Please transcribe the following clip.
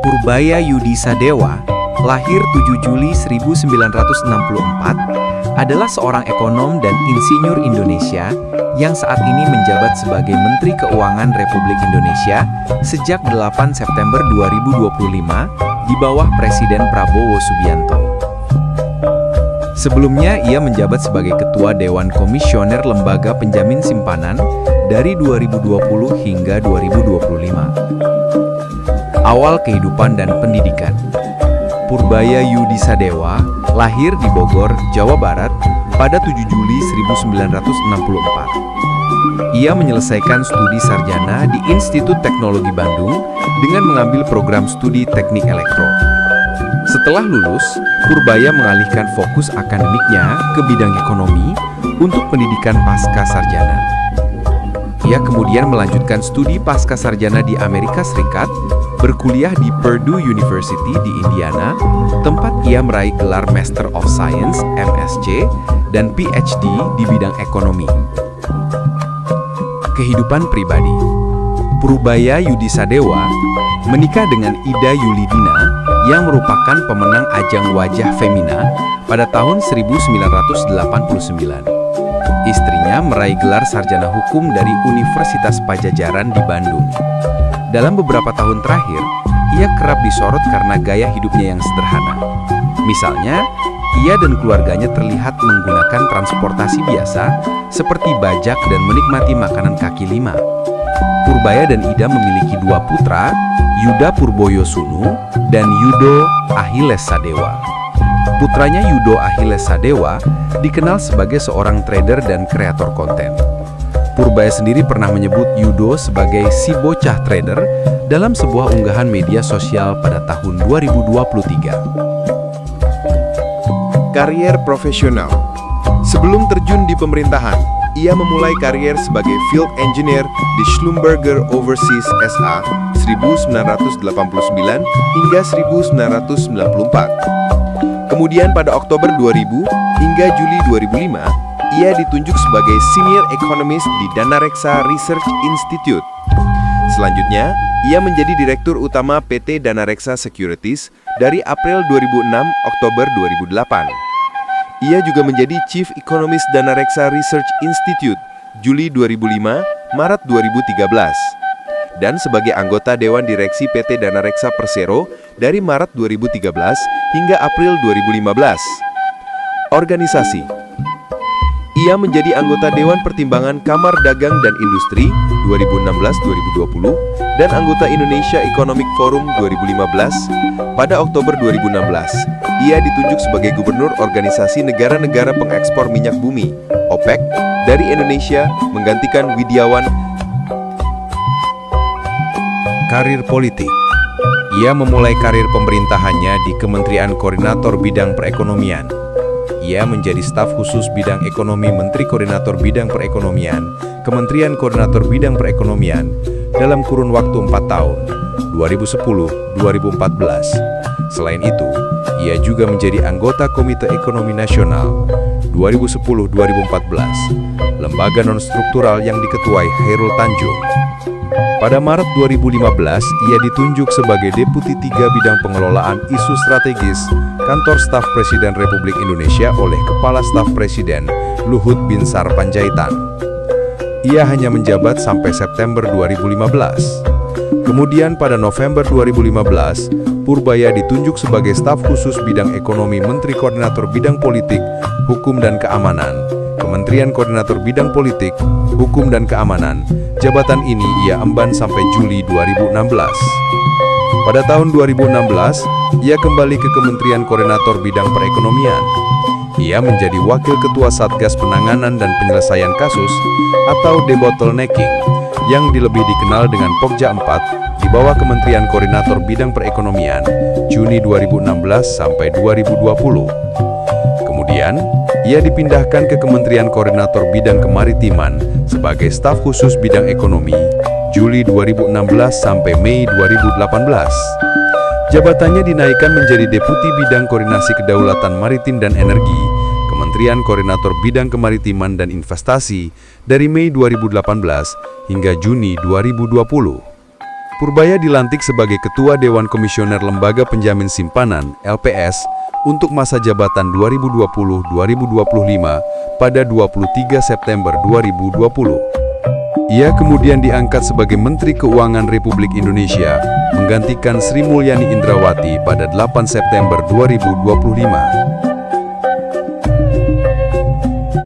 Purbaya Yudi Sadewa, lahir 7 Juli 1964, adalah seorang ekonom dan insinyur Indonesia yang saat ini menjabat sebagai Menteri Keuangan Republik Indonesia sejak 8 September 2025 di bawah Presiden Prabowo Subianto. Sebelumnya, ia menjabat sebagai Ketua Dewan Komisioner Lembaga Penjamin Simpanan dari 2020 hingga 2025. Awal kehidupan dan pendidikan. Purbaya Yudi Sadewa lahir di Bogor, Jawa Barat pada 7 Juli 1964. Ia menyelesaikan studi sarjana di Institut Teknologi Bandung dengan mengambil program studi Teknik Elektro. Setelah lulus, Purbaya mengalihkan fokus akademiknya ke bidang ekonomi untuk pendidikan pasca sarjana. Ia kemudian melanjutkan studi pasca sarjana di Amerika Serikat, berkuliah di Purdue University di Indiana, tempat ia meraih gelar Master of Science (MSc) dan PhD di bidang ekonomi. Kehidupan pribadi. Purbaya Yudi Sadewa menikah dengan Ida Yulidina yang merupakan pemenang ajang Wajah Femina pada tahun 1989. Istrinya meraih gelar sarjana hukum dari Universitas Padjadjaran di Bandung. Dalam beberapa tahun terakhir, ia kerap disorot karena gaya hidupnya yang sederhana. Misalnya, ia dan keluarganya terlihat menggunakan transportasi biasa seperti bajak dan menikmati makanan kaki lima. Purbaya dan Ida memiliki 2 putra, Yuda Purboyosunu dan Yudo Achilles Sadewa. Putranya Yudo Achilles Sadewa dikenal sebagai seorang trader dan kreator konten. Purbaya sendiri pernah menyebut Yudo sebagai si bocah trader dalam sebuah unggahan media sosial pada tahun 2023. Karier profesional. Sebelum terjun di pemerintahan, ia memulai karier sebagai field engineer di Schlumberger Overseas SA 1989 hingga 1994. Kemudian pada Oktober 2000 hingga Juli 2005, ia ditunjuk sebagai Senior Economist di Danareksa Research Institute. Selanjutnya, ia menjadi Direktur Utama PT Danareksa Securities dari April 2006 Oktober 2008. Ia juga menjadi Chief Economist Danareksa Research Institute Juli 2005, Maret 2013. Dan sebagai anggota Dewan Direksi PT Danareksa Persero dari Maret 2013 hingga April 2015. Organisasi. Ia menjadi anggota Dewan Pertimbangan Kamar Dagang dan Industri 2016-2020 dan anggota Indonesia Economic Forum 2015. Pada Oktober 2016, ia ditunjuk sebagai Gubernur Organisasi Negara-Negara Pengekspor Minyak Bumi (OPEC) dari Indonesia, menggantikan Widiawan. Karir politik. Ia memulai karir pemerintahannya di Kementerian Koordinator Bidang Perekonomian. Ia menjadi staf khusus bidang ekonomi Menteri Koordinator Bidang Perekonomian, Kementerian Koordinator Bidang Perekonomian, dalam kurun waktu 4 tahun, 2010-2014. Selain itu, ia juga menjadi anggota Komite Ekonomi Nasional 2010-2014, lembaga non-struktural yang diketuai Chairul Tanjung. Pada Maret 2015, ia ditunjuk sebagai Deputi 3 Bidang Pengelolaan Isu Strategis Kantor Staf Presiden Republik Indonesia oleh Kepala Staf Presiden Luhut Binsar Panjaitan. Ia hanya menjabat sampai September 2015. Kemudian pada November 2015, Purbaya ditunjuk sebagai staf khusus bidang ekonomi Menteri Koordinator Bidang Politik, Hukum dan Keamanan, Kementerian Koordinator Bidang Politik, Hukum dan Keamanan. Jabatan ini ia emban sampai Juli 2016. Pada tahun 2016, ia kembali ke Kementerian Koordinator Bidang Perekonomian. Ia menjadi Wakil Ketua Satgas Penanganan dan Penyelesaian Kasus atau Debottlenecking, yang lebih dikenal dengan Pokja 4, di bawah Kementerian Koordinator Bidang Perekonomian, Juni 2016 sampai 2020. Kemudian, ia dipindahkan ke Kementerian Koordinator Bidang Kemaritiman sebagai staf khusus bidang ekonomi, Juli 2016 sampai Mei 2018. Jabatannya dinaikkan menjadi Deputi Bidang Koordinasi Kedaulatan Maritim dan Energi, Kementerian Koordinator Bidang Kemaritiman dan Investasi dari Mei 2018 hingga Juni 2020. Purbaya dilantik sebagai Ketua Dewan Komisioner Lembaga Penjamin Simpanan (LPS) untuk masa jabatan 2020-2025 pada 23 September 2020. Ia kemudian diangkat sebagai Menteri Keuangan Republik Indonesia, menggantikan Sri Mulyani Indrawati pada 8 September 2025.